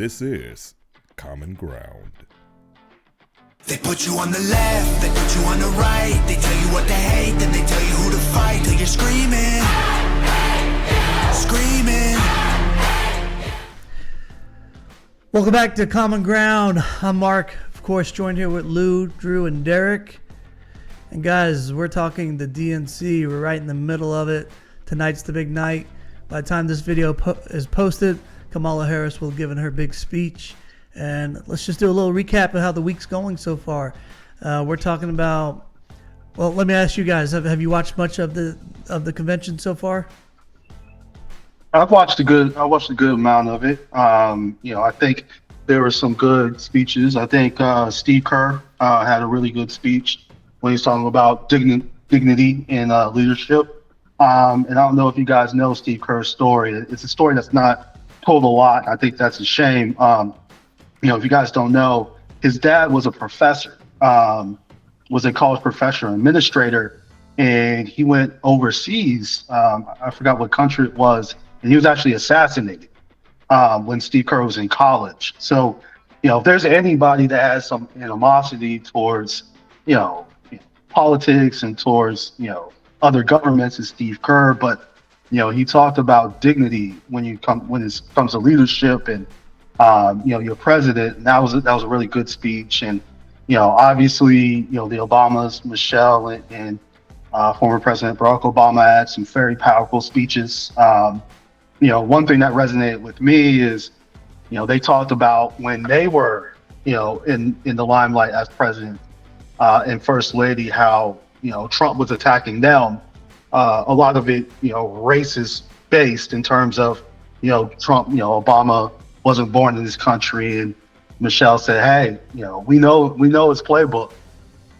This is Common Ground. They put you on the left, they put you on the right. They tell you what to hate, then they tell you who to fight. Till you're screaming, screaming. Welcome back to Common Ground. I'm Mark, of course, joined here with Lou, Drew, and Derek. And guys, we're talking the DNC. We're right in the middle of it. Tonight's the big night. By the time this video is posted, Kamala Harris will have given her big speech. And let's just do a little recap of how the week's going so far. We're talking about, well, let me ask you guys, have you watched much of the convention so far? I watched a good amount of it. I think there were some good speeches. I think Steve Kerr had a really good speech when he's talking about dignity in leadership. And I don't know if you guys know Steve Kerr's story. It's a story that's not told a lot. I think that's a shame. If you guys don't know, his dad was a professor, was a college professor, administrator, and he went overseas. I forgot what country it was, and he was actually assassinated when Steve Kerr was in college. So, if there's anybody that has some animosity towards, politics and towards, other governments, is Steve Kerr. But, he talked about dignity when it comes to leadership and your president. And that was a really good speech. And obviously, the Obamas, Michelle, and former President Barack Obama had some very powerful speeches. One thing that resonated with me is, they talked about when they were, in the limelight as president and first lady, how Trump was attacking them. A lot of it, racist based in terms of, Trump, Obama wasn't born in this country, and Michelle said, "Hey, we know his playbook.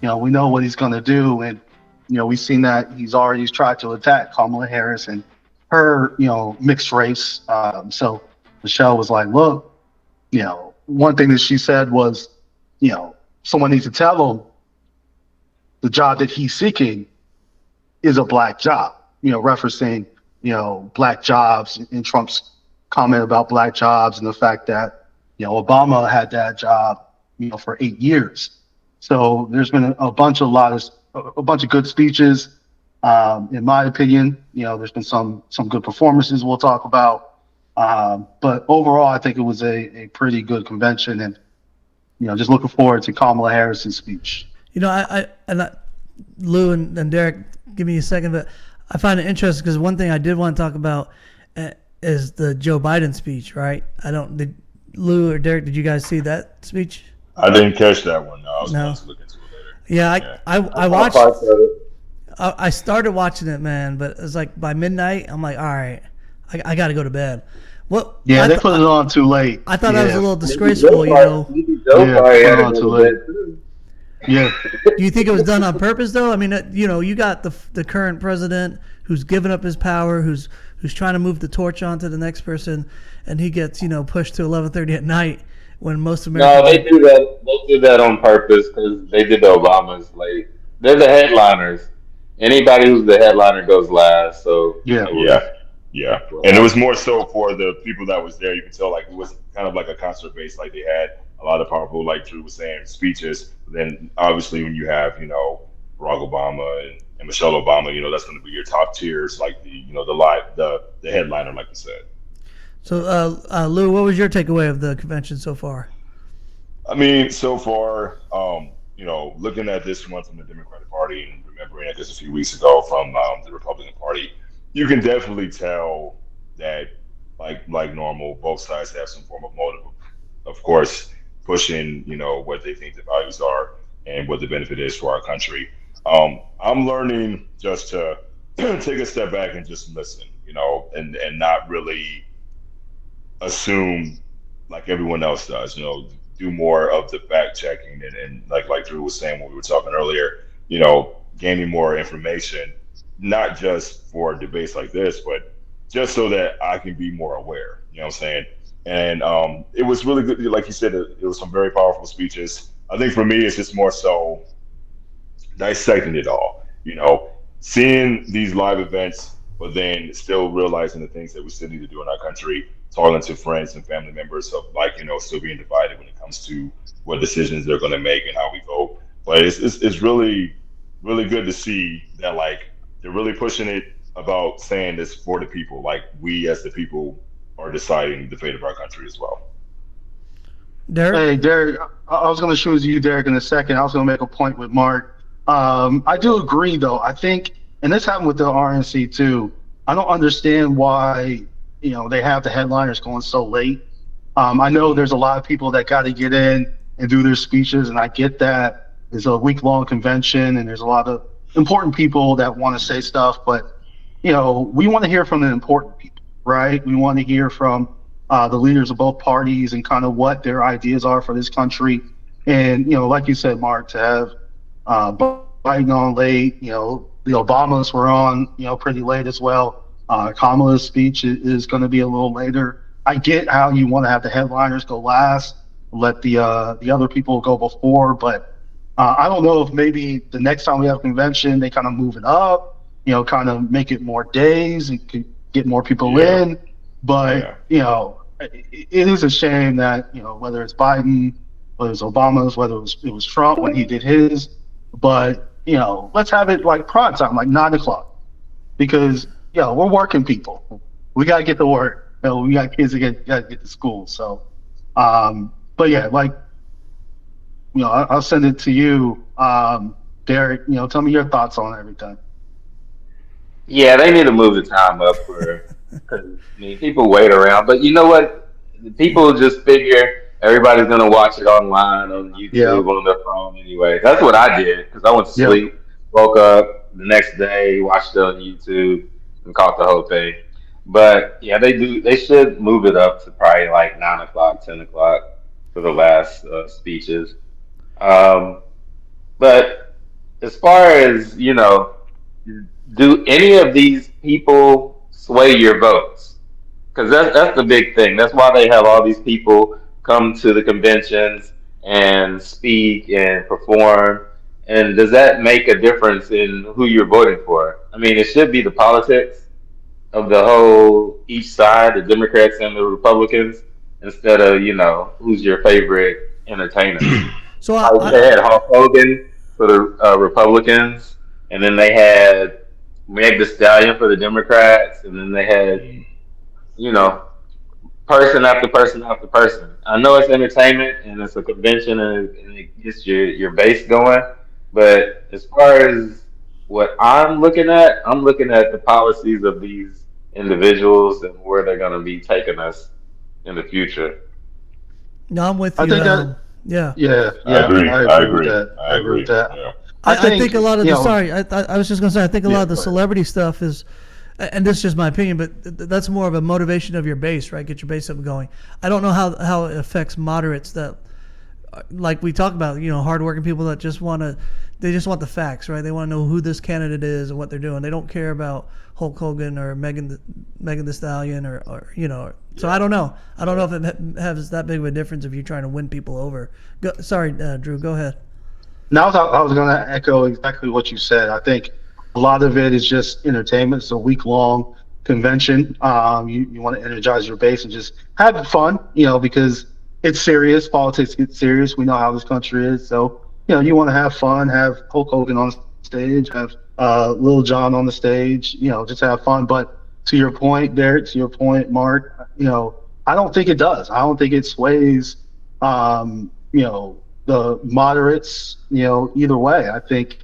We know what he's going to do." And we've seen that he's already tried to attack Kamala Harris and her, mixed race. So Michelle was like, "Look, one thing that she said was, someone needs to tell him the job that he's seeking is a black job." Referencing black jobs in Trump's comment about black jobs and the fact that, Obama had that job, for 8 years. So there's been a bunch of good speeches. In my opinion, there's been some good performances we'll talk about. But overall, I think it was a pretty good convention, and, just looking forward to Kamala Harris's speech. Lou and Derek, give me a second, but I find it interesting because one thing I did want to talk about is the Joe Biden speech, right? Did Lou or Derek, did you guys see that speech? I didn't catch that one. No, I was going to look into it later. Yeah, I watched. I started watching it, man, but it's like by midnight, I'm like, all right, I got to go to bed. Well, yeah, they put it on too late. I thought that was a little disgraceful, Too late. Yeah. Do you think it was done on purpose, though? I mean, you got the current president who's given up his power, who's trying to move the torch on to the next person, and he gets pushed to 11:30 at night when most Americans. No, they do that. They do that on purpose because they did the Obamas late. They're the headliners. Anybody who's the headliner goes last. So yeah. And it was more so for the people that was there. You can tell like it was kind of like a concert base. Like they had a lot of powerful, like Drew was saying, speeches. But then obviously when you have Barack Obama and Michelle Obama, that's going to be your top tiers, like the headliner, like you said. So Lou, what was your takeaway of the convention so far? I mean, so far, looking at this one from the Democratic Party and remembering I guess a few weeks ago from the Republican Party, you can definitely tell that, like normal, both sides have some form of motive. Of course, pushing, what they think the values are and what the benefit is for our country. I'm learning just to take a step back and just listen, and not really assume like everyone else does, do more of the fact checking and like Drew was saying when we were talking earlier, gaining more information, not just for debates like this, but just so that I can be more aware, you know what I'm saying? And it was really good. Like you said, it was some very powerful speeches. I think for me, it's just more so dissecting it all, seeing these live events but then still realizing the things that we still need to do in our country, talking to friends and family members of like, still being divided when it comes to what decisions they're going to make and how we vote. But it's really, really good to see that like they're really pushing it about saying this for the people. Like we as the people are deciding the fate of our country as well. Derek? Hey, Derek, I was going to shoot you, Derek, in a second. I was going to make a point with Mark. I do agree, though. I think, and this happened with the RNC too. I don't understand why they have the headliners going so late. I know there's a lot of people that got to get in and do their speeches, and I get that. It's a week-long convention, and there's a lot of important people that want to say stuff. But we want to hear from the important people, right? We want to hear from the leaders of both parties and kind of what their ideas are for this country. And like you said, Mark, to have Biden on late, the Obamas were on, pretty late as well. Kamala's speech is going to be a little later. I get how you want to have the headliners go last, let the other people go before, but I don't know if maybe the next time we have a convention, they kind of move it up, kind of make it more days and could get more people in. But, it is a shame that, whether it's Biden, whether it's Obama's, whether it was Trump when he did his, but, let's have it like prime time, like 9:00, because, we're working people. We got to get to work. We got kids that got to get to school. So, but yeah, like, I'll send it to you, Derek. Tell me your thoughts on everything. Yeah, they need to move the time up because people wait around. But you know what? People just figure everybody's gonna watch it online on YouTube on their phone anyway. That's what I did because I went to sleep, woke up the next day, watched it on YouTube, and caught the whole thing. But yeah, they should move it up to probably like 9:00, 10:00 for the last speeches. But as far as do any of these people sway your votes? Because that's the big thing. That's why they have all these people come to the conventions and speak and perform. And does that make a difference in who you're voting for? I mean, it should be the politics of the whole each side, the Democrats and the Republicans, instead of who's your favorite entertainer. So they had Hulk Hogan for the Republicans, and then they had Meg Thee Stallion for the Democrats, and then they had person after person after person. I know it's entertainment and it's a convention and it gets your base going, but as far as what I'm looking at the policies of these individuals and where they're going to be taking us in the future. No, I'm with you. I think I agree with that. Yeah. I think a lot of I was just going to say, I think a lot of the celebrity stuff is, and this is just my opinion, but that's more of a motivation of your base, right? Get your base up and going. I don't know how it affects moderates that, like we talk about, hardworking people that they just want the facts, right? They want to know who this candidate is and what they're doing. They don't care about Hulk Hogan or Megan Thee Stallion or. So I don't know. I don't know if it has that big of a difference if you're trying to win people over. Sorry, Drew, go ahead. Now I was going to echo exactly what you said. I think a lot of it is just entertainment. It's a week-long convention. You want to energize your base and just have fun, because it's serious. Politics gets serious. We know how this country is. So, you want to have fun, have Hulk Hogan on stage, have Lil Jon on the stage, just have fun. But to your point, Derek, to your point, Mark, I don't think it does. I don't think it sways, the moderates, either way. I think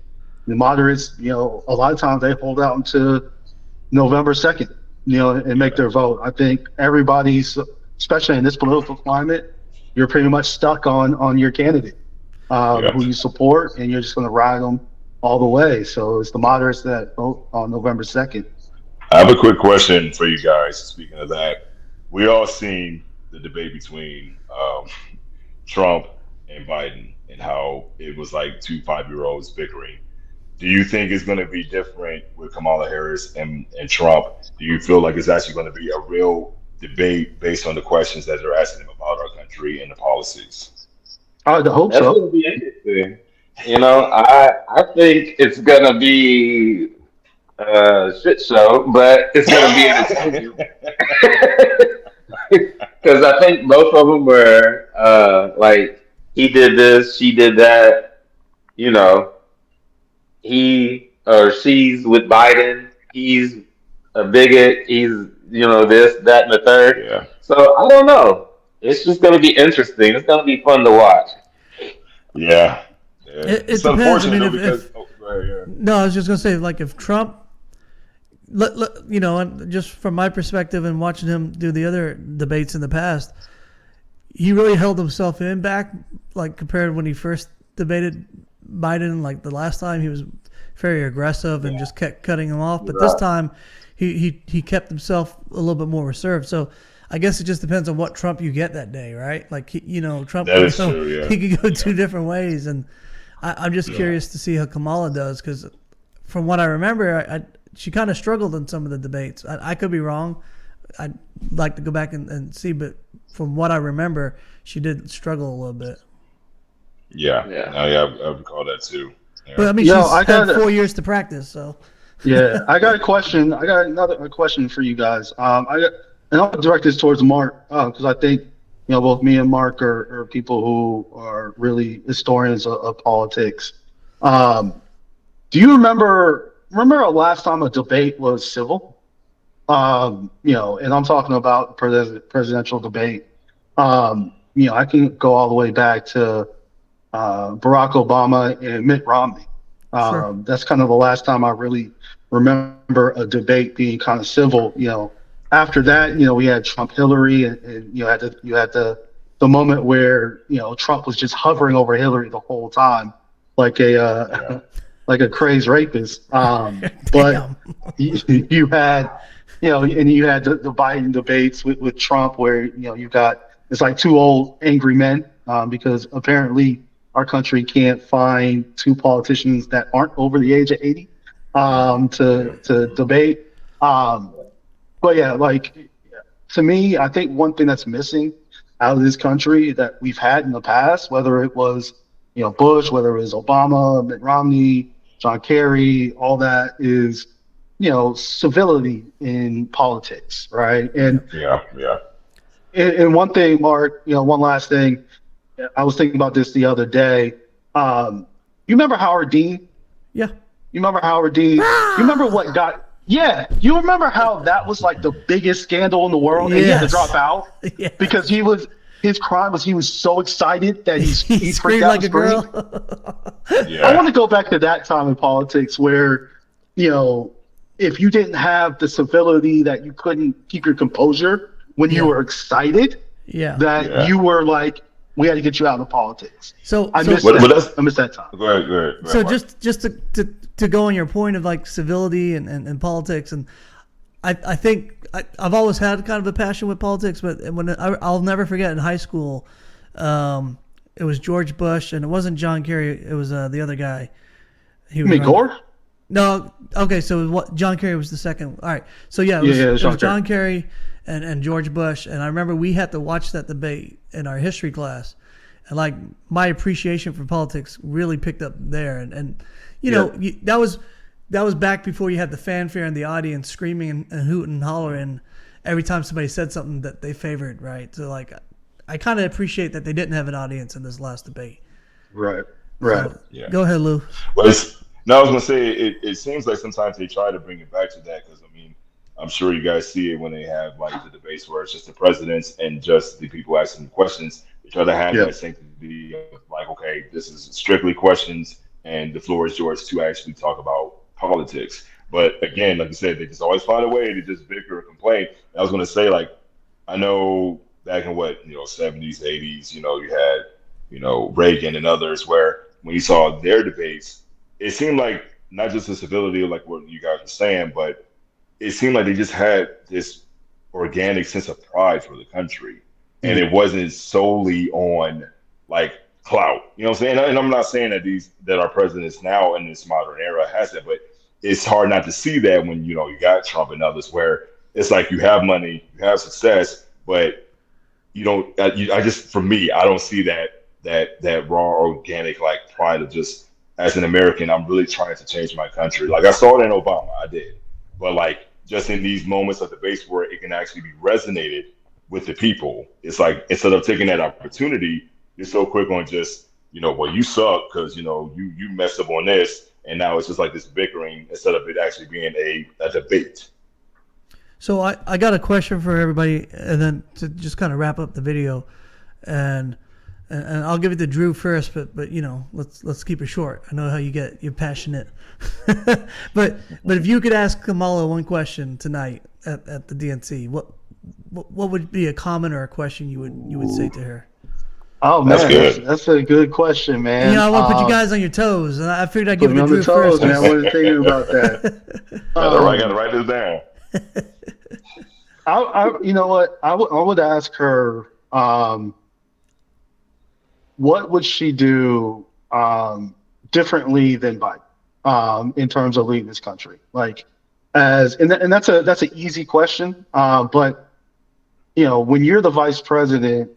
the moderates, a lot of times they hold out until November 2nd, and make their vote. I think everybody's, especially in this political climate, you're pretty much stuck on your candidate, who you support, and you're just going to ride them all the way. So it's the moderates that vote on November 2nd. I have a quick question for you guys. Speaking of that, we all seen the debate between Trump and Biden and how it was like two 5-year-olds bickering. Do you think it's going to be different with Kamala Harris and Trump? Do you feel like it's actually going to be a real debate based on the questions that they're asking him about our country and the policies? I would hope That's so. going to be interesting. I think it's going to be shit show, but it's gonna be entertaining because I think both of them were like he did this, she did that. You know, he or she's with Biden. He's a bigot. He's this, that, and the third. Yeah. So I don't know. It's just gonna be interesting. It's gonna be fun to watch. Yeah. It It's depends. I unfortunate mean, though if because go ahead, yeah. no, I was just gonna say, like, if Trump, and just from my perspective and watching him do the other debates in the past, he really held himself in back, like compared to when he first debated Biden. Like the last time, he was very aggressive and just kept cutting him off. But this time, he kept himself a little bit more reserved. So I guess it just depends on what Trump you get that day, right? Like Trump That is true, yeah. he could go two different ways, and I'm just curious to see how Kamala does, because from what I remember, she kind of struggled in some of the debates. I could be wrong. I'd like to go back and see, but from what I remember, she did struggle a little bit. Yeah. Yeah. No, yeah, I recall that too. Yeah. But I mean, Yo, she's I had got 4 years to practice, so. Yeah, I got a question. I got a question for you guys. And I'll direct this towards Mark because I think both me and Mark are people who are really historians of politics. Do you remember the last time a debate was civil? And I'm talking about presidential debate. I can go all the way back to Barack Obama and Mitt Romney. Sure. That's kind of the last time I really remember a debate being kind of civil. After that, we had Trump, Hillary, and you had the moment where Trump was just hovering over Hillary the whole time, like a like a crazed rapist. But you had and you had the Biden debates with Trump, where you got it's like two old angry men because apparently our country can't find two politicians that aren't over the age of 80 to debate. But yeah, like to me, I think one thing that's missing out of this country that we've had in the past, whether it was Bush, whether it was Obama, Mitt Romney, John Kerry, all that is civility in politics, right? And Yeah. and one thing, Mark, one last thing. I was thinking about this the other day. You remember Howard Dean? Yeah. You remember Howard Dean? You remember what got? Yeah. You remember how that was like the biggest scandal in the world, and he had to Yes. drop out Yes. because his crime was he was so excited that he He freaked screamed out like a and screamed. girl. Yeah. I want to go back to that time in politics where, if you didn't have the civility that you couldn't keep your composure when you were excited, Yeah. that you were like, we had to get you out of politics. So I miss But that. that's- I miss that time. Go ahead. So Mark. just to go on your point of like civility and politics, and I think I've always had kind of a passion with politics, but I'll never forget in high school, it was George Bush, and it wasn't John Kerry, it was the other guy. He You was mean running- Gore? No, okay, so what? John Kerry was the second. All right, so yeah, Yeah, it was John John Kerry and George Bush, and I remember we had to watch that debate in our history class, and like my appreciation for politics really picked up there, and that was back before you had the fanfare and the audience screaming and hooting and hollering every time somebody said something that they favored, right? So like, I kind of appreciate that they didn't have an audience in this last debate. Right. So, Yeah. Go ahead, Lou. Well, I was gonna say it seems like sometimes they try to bring it back to that because I mean I'm sure you guys see it when they have like the debates where it's just the presidents and just the people asking the questions. They try to have that sanctity of like, okay, this is strictly questions and the floor is yours to actually talk about politics. But again, like you said, they just always find a way to just bicker or complain. And I was gonna say, like, I know back in 70s, 80s, you had Reagan and others where when you saw their debates, it seemed like not just the civility of like what you guys were saying, but it seemed like they just had this organic sense of pride for the country. And it wasn't solely on like clout. You know what I'm saying? And I'm not saying that our presidents now in this modern era has it, but it's hard not to see that when you got Trump and others where it's like you have money, you have success, but you don't. For me, I don't see that raw organic like pride of just as an American, I'm really trying to change my country. Like I saw it in Obama, I did, but like just in these moments of debates where it can actually be resonated with the people, it's like instead of taking that opportunity, you're so quick on just well, you suck because you messed up on this, and now it's just like this bickering instead of it actually being a debate. So I got a question for everybody, and then to just kind of wrap up the video, and I'll give it to Drew first, but let's keep it short. I know how you're passionate, but if you could ask Kamala one question tonight at the DNC, what would be a comment or a question you would say to her? Oh man, that's a good question, man. I want to put you guys on your toes, and I figured I'd give it to Drew first. Man, I wasn't thinking about that. I gotta write this down. You know what? I would ask her, what would she do differently than Biden in terms of leading this country? Like, and that's an easy question. But when you're the vice president,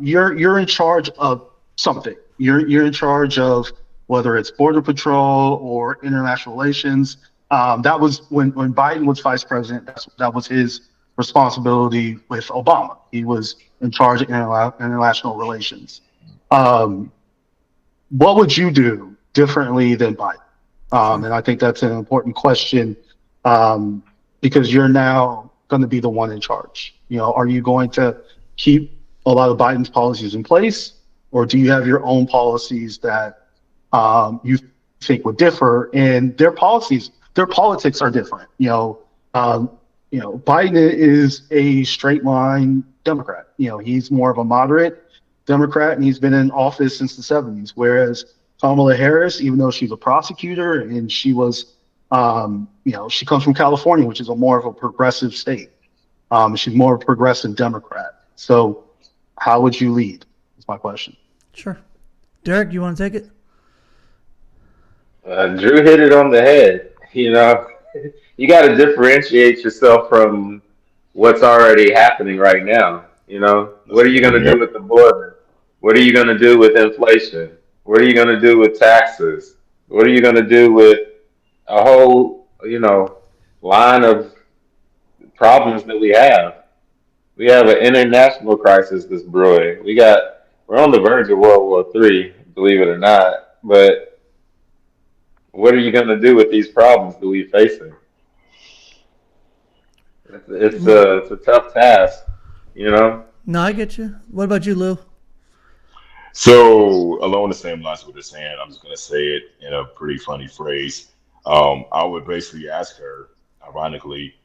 you're in charge of something. You're in charge of whether it's border patrol or international relations. That was when Biden was vice president. That was his responsibility with Obama. He was in charge of international relations. What would you do differently than Biden? And I think that's an important question because you're now going to be the one in charge. Are you going to keep a lot of Biden's policies in place, or do you have your own policies that you think would differ? And their politics are different. Biden is a straight line Democrat. He's more of a moderate Democrat, and he's been in office since the 70s. Whereas Kamala Harris, even though she's a prosecutor and she was, she comes from California, which is more of a progressive state. She's more of a progressive Democrat. So how would you lead? Is my question. Sure. Derek, you want to take it? Drew hit it on the head. You got to differentiate yourself from what's already happening right now. What are you going to do with the border? What are you going to do with inflation? What are you going to do with taxes? What are you going to do with a whole, line of problems that we have? We have an international crisis that's brewing. We're on the verge of World War III, believe it or not. But what are you going to do with these problems that we're facing? It's a tough task, No, I get you. What about you, Lou? So along the same lines with this saying, I'm just going to say it in a pretty funny phrase. I would basically ask her, ironically,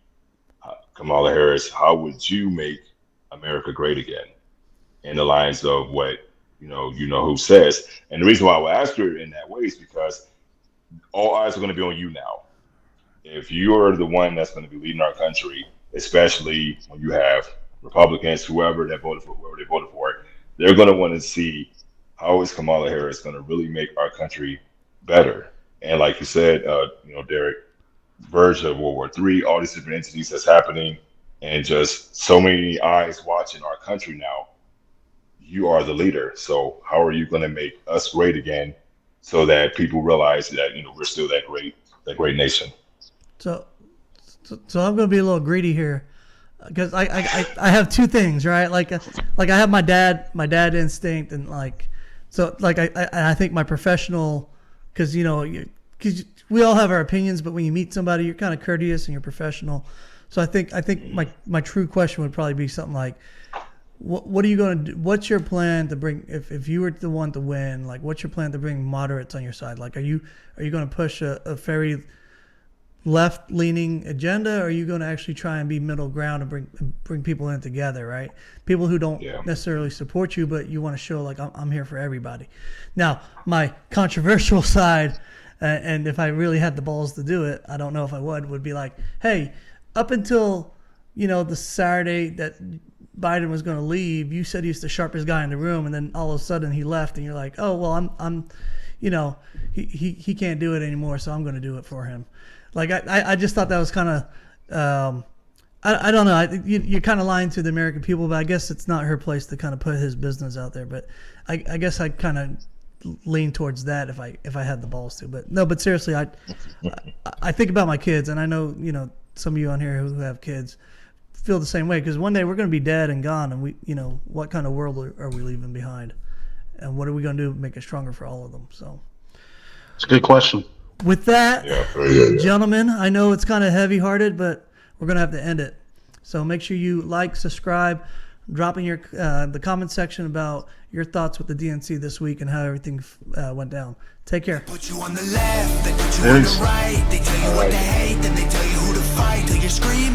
Kamala Harris, how would you make America great again? In the lines of what who says. And the reason why I would ask her in that way is because all eyes are going to be on you now. If you're the one that's going to be leading our country, especially when you have Republicans, whoever they voted for, they're going to want to see how is Kamala Harris going to really make our country better. And like you said, Derek, verge of World War III, all these different entities that's happening, and just so many eyes watching our country now. You are the leader. So how are you going to make us great again so that people realize that, we're still that great nation? So I'm going to be a little greedy here because I have two things, right? Like I have my dad instinct, and I think my professional, because we all have our opinions, but when you meet somebody, you're kind of courteous and you're professional. So I think my true question would probably be something like, what are you going to do? What's your plan to bring, if you were the one to win, like what's your plan to bring moderates on your side? Like, are you going to push a very left-leaning agenda, or are you going to actually try and be middle ground and bring people in together, right? People who don't necessarily support you, but you want to show like I'm here for everybody. Now, my controversial side, and if I really had the balls to do it, I don't know if I would be like, hey, up until the Saturday that Biden was going to leave, you said he's the sharpest guy in the room, and then all of a sudden he left, and you're like, oh well, I'm he can't do it anymore, so I'm going to do it for him. Like I just thought that was kind of I don't know. You're kind of lying to the American people, but I guess it's not her place to kind of put his business out there. But I guess I kind of lean towards that if I had the balls to. But no, but seriously, I think about my kids, and I know some of you on here who have kids feel the same way, because one day we're going to be dead and gone, and we what kind of world are we leaving behind, and what are we going to do to make it stronger for all of them? So it's a good question. With that, gentlemen, I know it's kind of heavy-hearted, but we're going to have to end it. So make sure you like, subscribe, drop in the comment section about your thoughts with the DNC this week and how everything went down. Take care. Put you on the left, they put you on the right. They tell you what to hate, then they tell you who to fight till you're screaming.